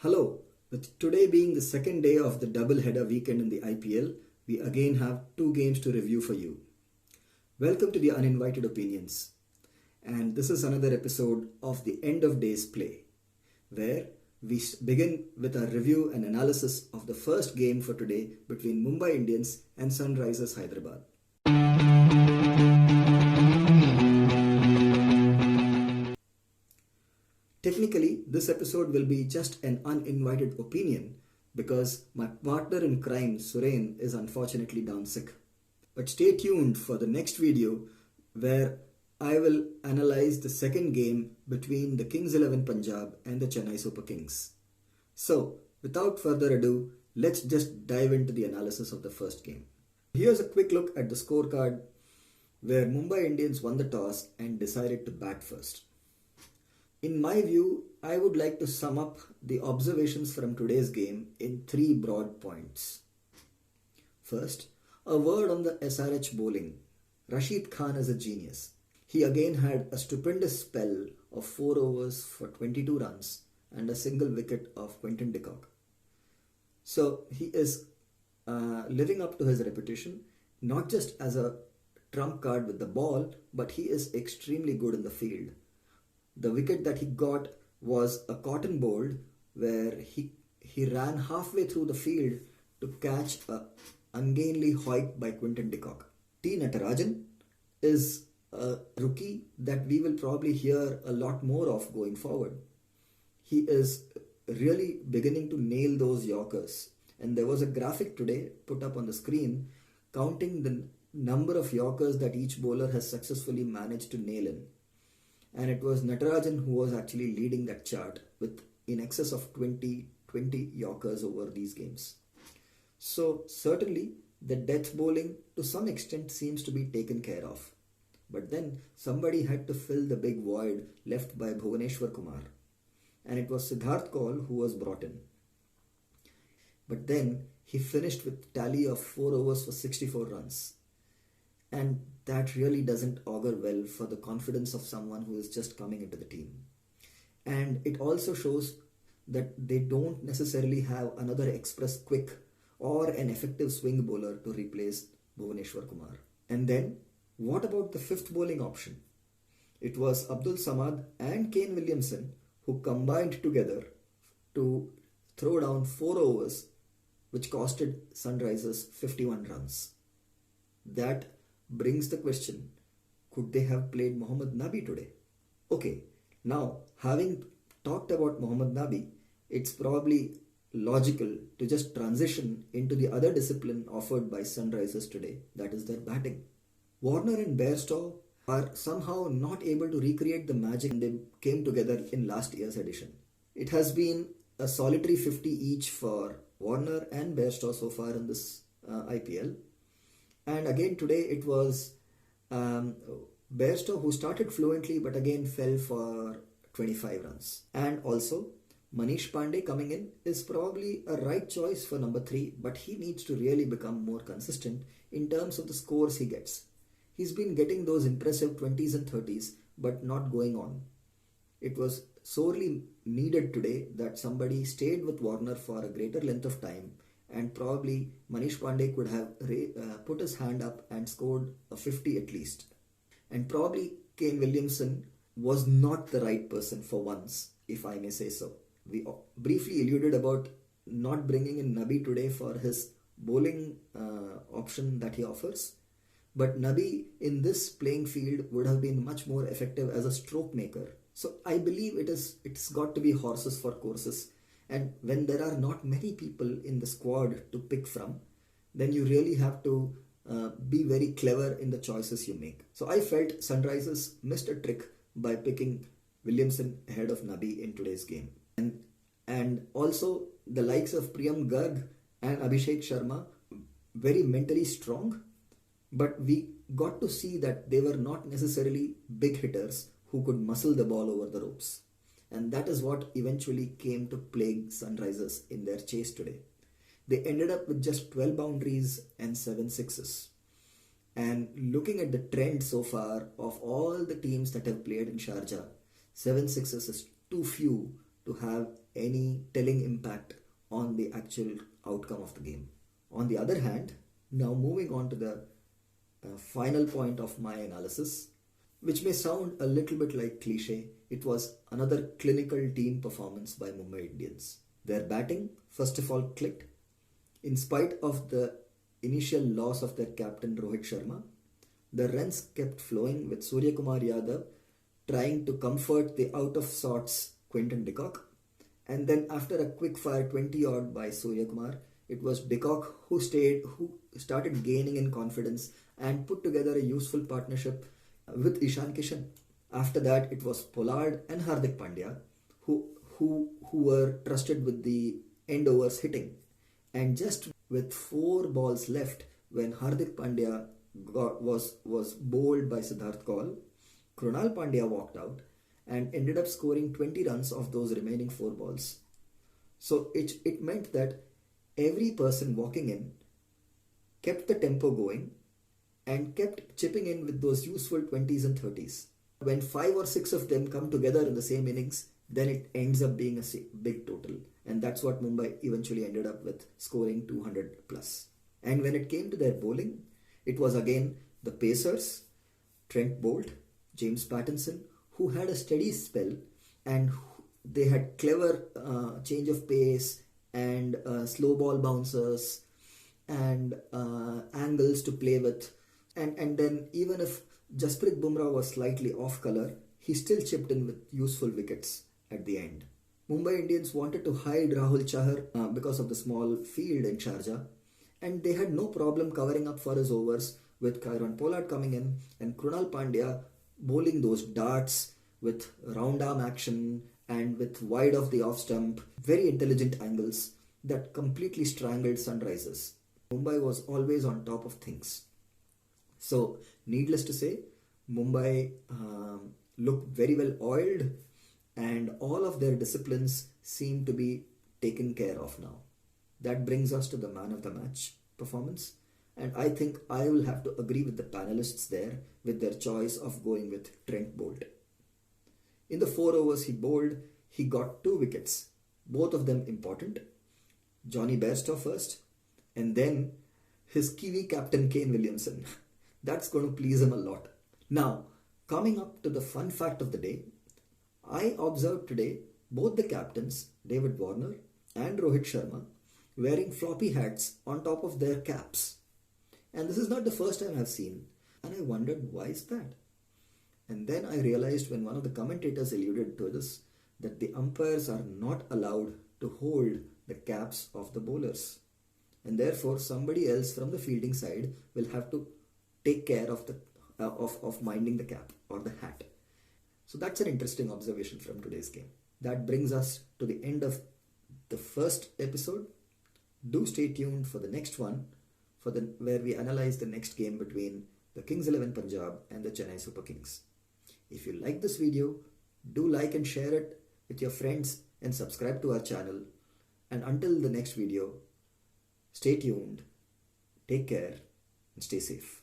Hello, with today being the second day of the double-header weekend in the IPL, we again have two games to review for you. Welcome to the Uninvited Opinions, and this is another episode of the End of Days Play, where we begin with a review and analysis of the first game for today between Mumbai Indians and Sunrisers Hyderabad. Technically, this episode will be just an uninvited opinion because my partner in crime, Suren, is unfortunately down sick. But stay tuned for the next video where I will analyze the second game between the Kings 11 Punjab and the Chennai Super Kings. So, without further ado, let's just dive into the analysis of the first game. Here's a quick look at the scorecard where Mumbai Indians won the toss and decided to bat first. In my view, I would like to sum up the observations from today's game in three broad points. First, a word on the SRH bowling. Rashid Khan is a genius. He again had a stupendous spell of 4 overs for 22 runs and a single wicket of Quinton de Kock. So he is living up to his reputation, not just as a trump card with the ball, but he is extremely good in the field. The wicket that he got was a cotton bowled where he ran halfway through the field to catch a ungainly hoik by Quinton de Kock. T. Natarajan is a rookie that we will probably hear a lot more of going forward. He is really beginning to nail those Yorkers. And there was a graphic today put up on the screen counting the number of Yorkers that each bowler has successfully managed to nail in. And it was Natarajan who was actually leading that chart with in excess of 20 Yorkers over these games. So certainly the death bowling to some extent seems to be taken care of. But then somebody had to fill the big void left by Bhuvaneshwar Kumar. And it was Siddharth Kaul who was brought in. But then he finished with tally of 4 overs for 64 runs. And that really doesn't augur well for the confidence of someone who is just coming into the team. And it also shows that they don't necessarily have another express quick or an effective swing bowler to replace Bhuvaneshwar Kumar. And then, what about the fifth bowling option? It was Abdul Samad and Kane Williamson who combined together to throw down 4 overs, which costed Sunrisers 51 runs. That brings the question, could they have played Mohammad Nabi today? Okay, now having talked about Mohammad Nabi, it's probably logical to just transition into the other discipline offered by Sunrisers today, that is their batting. Warner and Bairstow are somehow not able to recreate the magic they came together in last year's edition. It has been a solitary 50 each for Warner and Bairstow so far in this IPL. And again today it was Bairstow who started fluently but again fell for 25 runs. And also Manish Pandey coming in is probably a right choice for number 3, but he needs to really become more consistent in terms of the scores he gets. He's been getting those impressive 20s and 30s but not going on. It was sorely needed today that somebody stayed with Warner for a greater length of time, and probably Manish Pandey could have put his hand up and scored a 50 at least. And probably Kane Williamson was not the right person for once, if I may say so. We briefly alluded about not bringing in Nabi today for his bowling option that he offers. But Nabi in this playing field would have been much more effective as a stroke maker. So I believe it's got to be horses for courses. And when there are not many people in the squad to pick from, then you really have to be very clever in the choices you make. So I felt Sunrisers missed a trick by picking Williamson ahead of Nabi in today's game. And also the likes of Priyam Garg and Abhishek Sharma, very mentally strong, but we got to see that they were not necessarily big hitters who could muscle the ball over the ropes. And that is what eventually came to plague Sunrisers in their chase today. They ended up with just 12 boundaries and 7 sixes. And looking at the trend so far of all the teams that have played in Sharjah, 7 sixes is too few to have any telling impact on the actual outcome of the game. On the other hand, now moving on to the final point of my analysis, which may sound a little bit like cliche, it was another clinical team performance by Mumbai Indians. Their batting, first of all, clicked. In spite of the initial loss of their captain Rohit Sharma, the runs kept flowing with Surya Kumar Yadav trying to comfort the out of sorts Quinton de Kock. And then after a quick fire 20 odd by Surya Kumar, it was de Kock who started gaining in confidence and put together a useful partnership with Ishan Kishan. After that, it was Pollard and Hardik Pandya who were trusted with the end overs hitting. And just with 4 balls left, when Hardik Pandya was bowled by Siddharth Kaul, Krunal Pandya walked out and ended up scoring 20 runs of those remaining 4 balls. So it meant that every person walking in kept the tempo going and kept chipping in with those useful 20s and 30s. When 5 or 6 of them come together in the same innings, then it ends up being a big total. And that's what Mumbai eventually ended up with, scoring 200 plus. And when it came to their bowling, it was again the pacers, Trent Boult, James Pattinson, who had a steady spell, and they had clever change of pace and slow ball bouncers and angles to play with. And then even if Jasprit Bumrah was slightly off colour, he still chipped in with useful wickets at the end. Mumbai Indians wanted to hide Rahul Chahar because of the small field in Sharjah, and they had no problem covering up for his overs with Kieron Pollard coming in and Krunal Pandya bowling those darts with round arm action and with wide of the off stump, very intelligent angles that completely strangled Sunrisers. Mumbai was always on top of things. So, needless to say, Mumbai looked very well oiled, and all of their disciplines seem to be taken care of now. That brings us to the man of the match performance, and I think I will have to agree with the panelists there with their choice of going with Trent Boult. In the 4 overs he bowled, he got 2 wickets, both of them important. Johnny Bairstow first, and then his Kiwi captain Kane Williamson. That's going to please him a lot. Now, coming up to the fun fact of the day, I observed today both the captains, David Warner and Rohit Sharma, wearing floppy hats on top of their caps. And this is not the first time I've seen. And I wondered, why is that? And then I realized when one of the commentators alluded to this, that the umpires are not allowed to hold the caps of the bowlers. And therefore, somebody else from the fielding side will have to take care of the of minding the cap or the hat. So that's an interesting observation from today's game. That brings us to the end of the first episode. Do stay tuned for the next one, where we analyze the next game between the Kings 11 Punjab and the Chennai Super Kings. If you like this video, do like and share it with your friends and subscribe to our channel. And until the next video, stay tuned, take care, and stay safe.